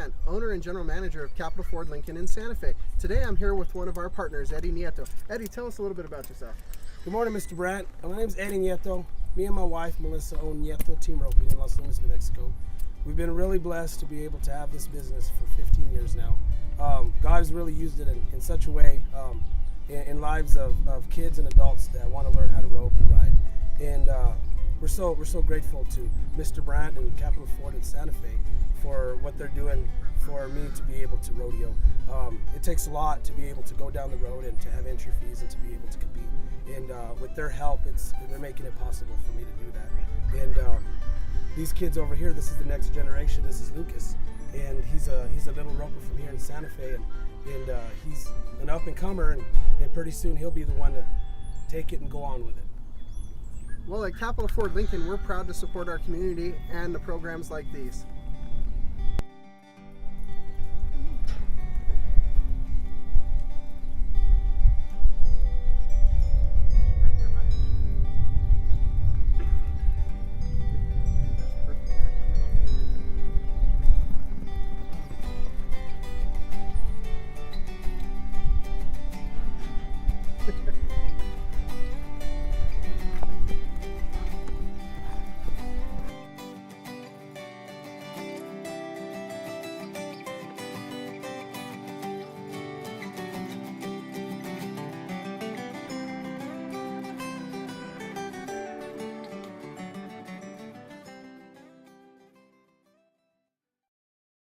Brandt, owner and general manager of Capital Ford Lincoln in Santa Fe. Today I'm here with one of our partners, Eddie Nieto. Eddie, tell us a little bit about yourself. Good morning, Mr. Brandt. My name is Eddie Nieto. Me and my wife, Melissa, own Nieto Team Roping in Los Lunas, New Mexico. We've been really blessed to be able to have this business for 15 years now. God has really used it in such a way in lives of kids and adults that want to learn how to rope and ride. And we're so grateful to Mr. Brandt and Capital Ford in Santa Fe for what they're doing for me to be able to rodeo. It takes a lot to be able to go down the road and to have entry fees and to be able to compete. And with their help, they're making it possible for me to do that. And these kids over here, this is the next generation. This is Lucas, and he's a little roper from here in Santa Fe, and he's an up and comer, and pretty soon he'll be the one to take it and go on with it. Well, at Capital Ford Lincoln, we're proud to support our community and the programs like these.